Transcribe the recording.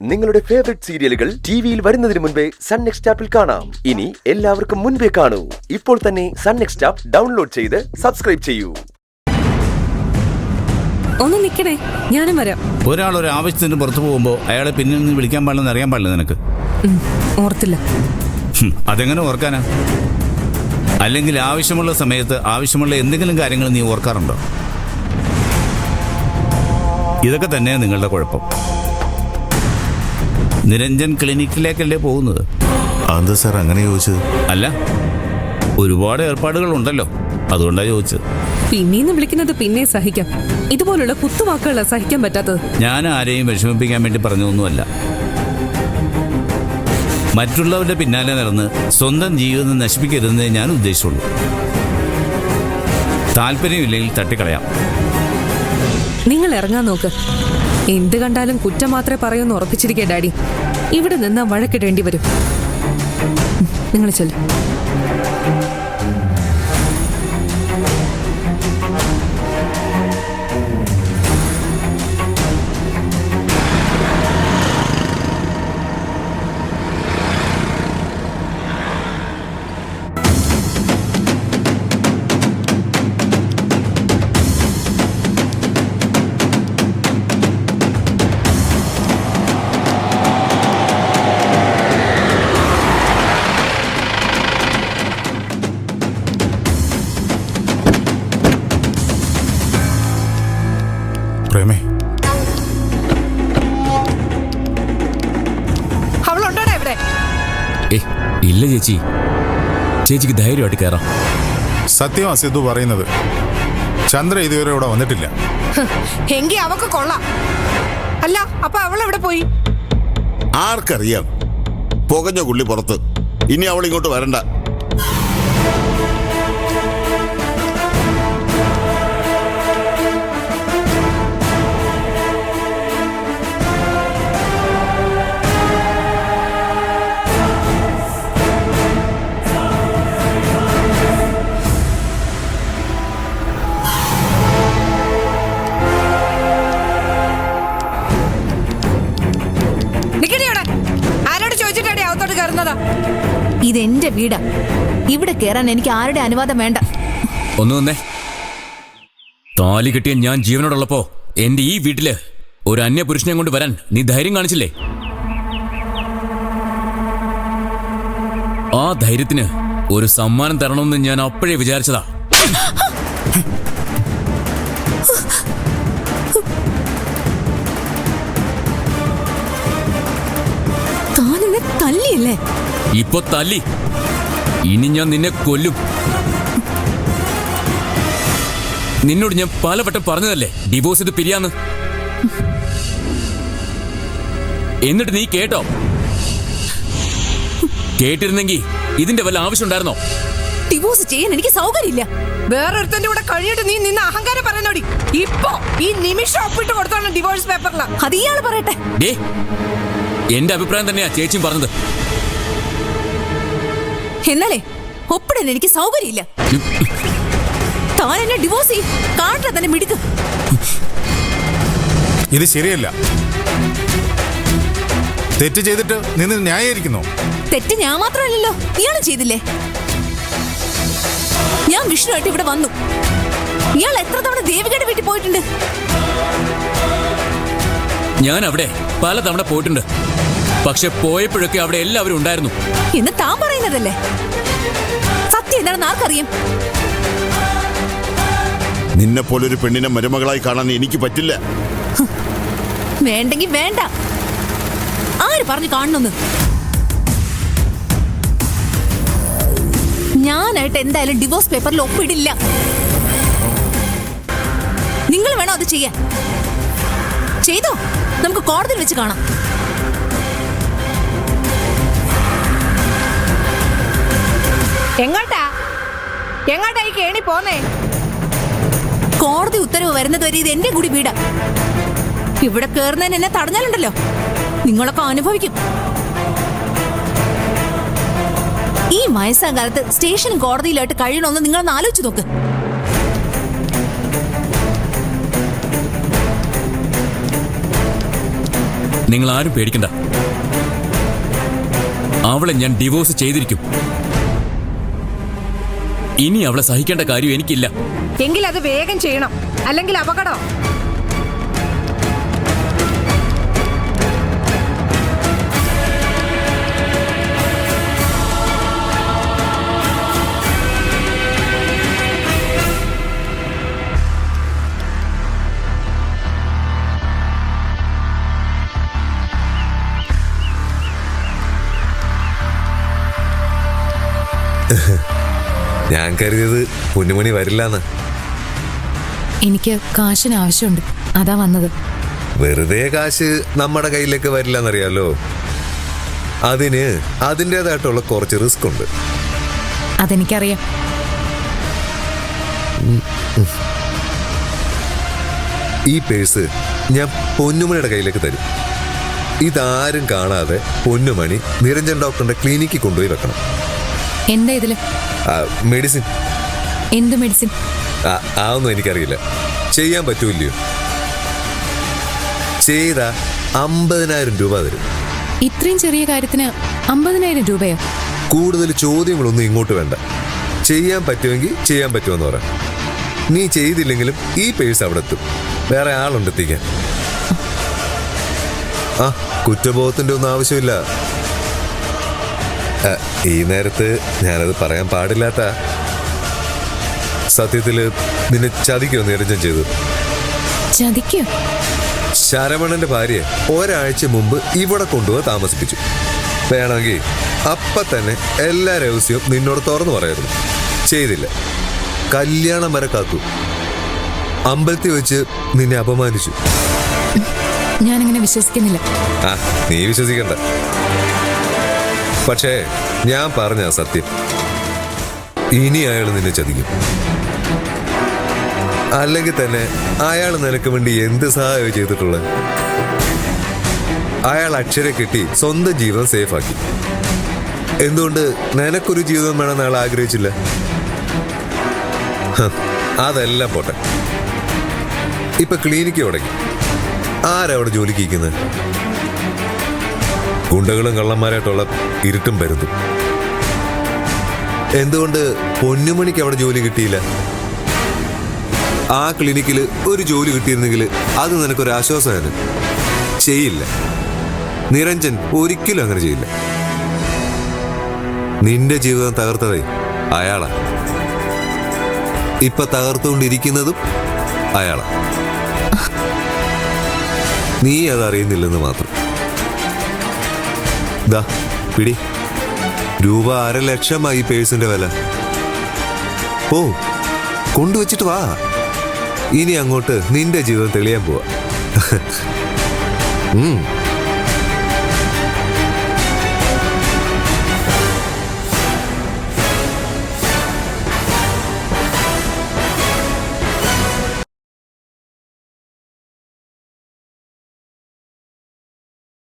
നിങ്ങളുടെ ഫേവറേറ്റ് സീരിയലുകൾ ടിവിയിൽ വരുന്നതിന് മുൻപേ സൺ നെക്സ്റ്റ് ആപ്പിൽ കാണാം. ഇനി എല്ലാവർക്കും മുൻപേ കാണൂ. ഇപ്പോൾ തന്നെ സൺ നെക്സ്റ്റ് ആപ്പ് ഡൗൺലോഡ് ചെയ്ത് സബ്സ്ക്രൈബ് ചെയ്യൂ. ഒന്ന് നിൽക്കണേ, ഞാനും വരാം. ഒരാൾ ഒരു ആവശ്യത്തിന് പുറത്തു പോകുമ്പോൾ അയാളെ പിന്നിൽ നിന്ന് വിളിക്കാൻ പാടില്ലെന്ന് അറിയാൻ പാടില്ല നിനക്ക്? ഓർത്തില്ല. അതെങ്ങനെ ഓർക്കാനാ? അല്ലെങ്കിൽ ആവശ്യമുള്ള സമയത്ത് ആവശ്യമുള്ള എന്തെങ്കിലും കാര്യങ്ങൾ നീ ഓർക്കാറുണ്ടോ? ഇതൊക്കെ തന്നെയാണ് നിങ്ങളുടെ കുഴപ്പം. നിരഞ്ജൻ ക്ലിനിക്കിലേക്കല്ലേ പോകുന്നത്? അതെന്താ സാർ അങ്ങനെ ചോദിച്ചത്? അല്ല, ഒരുപാട് ഏർപ്പാടുകളുണ്ടല്ലോ, അതുകൊണ്ടാണ് ചോദിച്ചത്. പിന്നീന്ന് വിളിക്കുന്നത് പിന്നെ സഹിക്കാം, ഇതുപോലുള്ള കുത്തുവാക്കുകളാ സഹിക്കാൻ പറ്റാത്തത്. ഞാൻ ആരെയും വിഷമിപ്പിക്കാൻ വേണ്ടി പറഞ്ഞൊന്നുമല്ല. മറ്റുള്ളവരുടെ പിന്നാലെ നടന്ന് സ്വന്തം ജീവിതം നശിപ്പിക്കരുതെന്നേ ഞാൻ ഉദ്ദേശിച്ചുള്ളൂ. താല്പര്യമില്ലെങ്കിൽ തട്ടിക്കളയാം. നിങ്ങൾ ഇറങ്ങാൻ നോക്ക്. എന്ത് കണ്ടാലും കുറ്റം മാത്രമേ പറയൂന്ന് ഉറപ്പിച്ചിരിക്കേ ഡാഡി. ഇവിടെ നിന്നാ വഴക്കിടേണ്ടി വരും. നിങ്ങൾ ചെല്ലും. പ്രേമേ, അവളുണ്ടോടാ ഇവിടെ? ഇല്ല ചേച്ചി, ചേച്ചിക്ക് ധൈര്യമായിട്ട് കയറാം. സത്യമാ സിദ്ധു പറയുന്നത്. ചന്ദ്ര ഇതുവരെ ഇവിടെ വന്നിട്ടില്ല. എങ്കി അവക്ക് കൊള്ളാം. അല്ല, അപ്പൊ അവളെവിടെ പോയി? ആർക്കറിയാം? പുകഞ്ഞ കുള്ളി പുറത്ത്. ഇനി അവൾ ഇങ്ങോട്ട് വരണ്ട. ഇതെന്റെ വീടാ. ഇവിടെ കേറാൻ എനിക്ക് ആരുടെ അനുവാദം വേണ്ട. ഒന്ന് വന്നേ. താലി കെട്ടിയ ഞാൻ ജീവനോടുള്ളപ്പോ എന്റെ ഈ വീട്ടില് ഒരു അന്യ പുരുഷനെ കൊണ്ട് വരാൻ നീ ധൈര്യം കാണിച്ചില്ലേ? ആ ധൈര്യത്തിന് ഒരു സമ്മാനം തരണമെന്ന് ഞാൻ അപ്പോഴേ വിചാരിച്ചതാ. താനെന്നെ തല്ലിയല്ലേ? ഇപ്പൊ തല്ലി, ഇനി ഞാൻ നിന്നെ കൊല്ലും. നിന്നോട് ഞാൻ പലവട്ടം പറഞ്ഞതല്ലേ ഡിവോഴ്സ് ചെയ്ത് പിരിയാന്ന്. എന്നിട്ട് നീ കേട്ടോ? കേട്ടിരുന്നെങ്കിൽ ഇതിന്റെ വല്ല ആവശ്യം ഉണ്ടായിരുന്നോ? ഡിവോഴ്സ് ചെയ്യാൻ എനിക്ക് സൗകര്യമില്ല. വേറൊരുത്തന്റെ കൂടെ കഴിഞ്ഞിട്ട് നീ നിന്ന് അഹങ്കാരം പറയുന്നോടി. ഇപ്പൊ ഈ നിമിഷം ഒപ്പിട്ട് കൊടുത്തോളാം ഡിവോഴ്സ് പേപ്പറിൽ. അത് ഇയാള് പറയട്ടെ. എന്റെ അഭിപ്രായം തന്നെയാ ചേച്ചിയും പറഞ്ഞത്. എന്നാലേ ഒപ്പിടാൻ എനിക്ക് സൗകര്യമില്ല. താൻ എന്നെ ഡിവോഴ്സ് ചെയ്യും. കാട്ടില തന്നെ മിടുക്ക്. ഇത് ശരിയല്ല. തെറ്റ് ചെയ്തിട്ട് നിന്ന് ന്യായീകരിക്കുന്നു. തെറ്റ് ഞാൻ മാത്രമല്ലല്ലോ, ഇയാളും ചെയ്തില്ലേ? ഞാൻ വിഷ്ണുവായിട്ട് ഇവിടെ വന്നു. ഇയാൾ എത്ര തവണ ദേവികയുടെ വീട്ടിൽ പോയിട്ടുണ്ട്? ഞാൻ അവിടെ പലതവണ പോയിട്ടുണ്ട്. പക്ഷെ പോയപ്പോഴൊക്കെ അവിടെ എല്ലാവരും ഉണ്ടായിരുന്നു. എന്ന് താൻ പറയുന്നതല്ലേ? സത്യം എന്താണെന്ന് ആർക്കറിയാം? നിന്നെ പോലൊരു പെണ്ണിനെ മരുമകളായി കാണാൻ എനിക്ക് പറ്റില്ല. വേണ്ടെങ്കിൽ വേണ്ട. ആര് പറഞ്ഞു കാണണമെന്ന്? ഞാനായിട്ട് എന്തായാലും ഡിവോഴ്സ് പേപ്പറിൽ ഒപ്പിടില്ല. നിങ്ങൾ വേണോ അത് ചെയ്യാൻ? ചെയ്തോ, നമുക്ക് കോടതിയിൽ വെച്ച് കാണാം. എങ്ങോട്ടാ ഈ കേണി പോന്നേ? കോടതി ഉത്തരവ് വരുന്നത് വരെ ഇത് എന്റെ കൂടി വീടാ. ഇവിടെ കേറുന്നതിന് എന്നെ തടഞ്ഞാലുണ്ടല്ലോ, നിങ്ങളൊക്കെ അനുഭവിക്കും. ഈ വയസ്സാം കാലത്ത് സ്റ്റേഷനും കോടതിയിലായിട്ട് കഴിയണമെന്ന് നിങ്ങളൊന്ന് ആലോചിച്ച് നോക്ക്. നിങ്ങൾ ആരും പേടിക്കണ്ട. അവളെ ഞാൻ ഡിവോഴ്സ് ചെയ്തിരിക്കും. ഇനി അവളെ സഹിക്കേണ്ട കാര്യം എനിക്കില്ല. എങ്കിൽ അത് വേഗം ചെയ്യണം, അല്ലെങ്കിൽ അപകടം. ഞാൻ കരുതിയത് പൊന്നുമണി വരില്ലാന്ന്. എനിക്ക് കാശിന് ആവശ്യമുണ്ട്, അതാ വന്നത്. വെറുതെ കാശ് നമ്മുടെ കയ്യിലേക്ക് വരില്ലെന്നറിയാലോ. അതിന് അതിൻ്റെതായിട്ടുള്ള കുറച്ച് റിസ്ക് ഉണ്ട്. അതെനിക്കറിയാം. ഈ പേഴ്സ് ഞാൻ പൊന്നുമണിയുടെ കയ്യിലേക്ക് തരും. ഇതാരും കാണാതെ പൊന്നുമണി നിരഞ്ജൻ ഡോക്ടറിന്റെ ക്ലിനിക്കിൽ കൊണ്ടുപോയി വെക്കണം. എന്താ ഇതില്? മെഡിസിൻ. എന്ത് മെഡിസിൻ? അതൊന്നും എനിക്കറിയില്ല. ചെയ്യാൻ പറ്റൂല്ലയോ? ചെയ്ത 50,000 രൂപ തരും. ഇത്രയും ചെറിയ കാര്യത്തിന് 50,000 രൂപയോ? കൂടുതൽ ചോദ്യങ്ങളൊന്നും ഇങ്ങോട്ട് വേണ്ട. ചെയ്യാൻ പറ്റുമെങ്കിൽ ചെയ്യാൻ പറ്റുമെന്ന് പറ. നീ ചെയ്തില്ലെങ്കിലും ഈ പേഴ്സ് അവിടെ എത്തും. വേറെ ആളുണ്ട് എത്തിക്കാൻ. കുറ്റബോധത്തിന്റെ ഒന്നും ആവശ്യമില്ല. ഈ നേരത്ത് ഞാനത് പറയാൻ പാടില്ലാത്ത. സത്യത്തില് നിന്നെ ചതിക്കോ നിരഞ്ജൻ ചെയ്തു? ചതിക്കോ? ശരവണന്റെ ഭാര്യയെ ഒരാഴ്ച മുമ്പ് ഇവിടെ കൊണ്ടുപോയി താമസിപ്പിച്ചു. വേണമെങ്കിൽ അപ്പൊ തന്നെ എല്ലാ രഹസ്യവും നിന്നോട് തുറന്നു പറയായിരുന്നു. ചെയ്തില്ല. കല്യാണം വരെ കാത്തു. അമ്പലത്തിൽ വെച്ച് നിന്നെ അപമാനിച്ചു. ഞാനിങ്ങനെ വിശ്വസിക്കുന്നില്ല. നീ വിശ്വസിക്കണ്ട. പക്ഷേ ഞാൻ പറഞ്ഞ സത്യം. ഇനി അയാൾ നിന്നെ ചതിക്കും. അല്ലെങ്കിൽ തന്നെ അയാൾ നിനക്ക് വേണ്ടി എന്ത് സഹായം ചെയ്തിട്ടുള്ളത്? അയാൾ അക്ഷരെ കിട്ടി സ്വന്തം ജീവിതം സേഫാക്കി. എന്തുകൊണ്ട് നിനക്കൊരു ജീവിതം വേണമെന്ന് അയാൾ ആഗ്രഹിച്ചില്ല? അതെല്ലാം പോട്ടെ. ഇപ്പൊ ക്ലിനിക്ക് തുടങ്ങി. ആരവിടെ ജോലിക്ക് ഇരിക്കുന്നത്? ഗുണ്ടകളും കള്ളന്മാരായിട്ടുള്ള ഇരുട്ടും പരുന്നു. എന്തുകൊണ്ട് പൊന്നുമണിക്ക് അവിടെ ജോലി കിട്ടിയില്ല? ആ ക്ലിനിക്കിൽ ഒരു ജോലി കിട്ടിയിരുന്നെങ്കിൽ അത് നിനക്കൊരു ആശ്വാസമായിരുന്നു. ചെയ്യില്ല. നിരഞ്ജൻ ഒരിക്കലും അങ്ങനെ ചെയ്യില്ല. നിന്റെ ജീവിതം തകർത്തതേ അയാളാ. ഇപ്പൊ തകർത്തുകൊണ്ടിരിക്കുന്നതും അയാളാ. നീ അതറിയുന്നില്ലെന്ന് മാത്രം. ദാ പിടി. രൂപ 1,00,000 പേഴ്സിന്റെ വില. ഓ, കൊണ്ടുവച്ചിട്ട് വാ. ഇനി അങ്ങോട്ട് നിന്റെ ജീവിതം തെളിയാൻ പോവാ.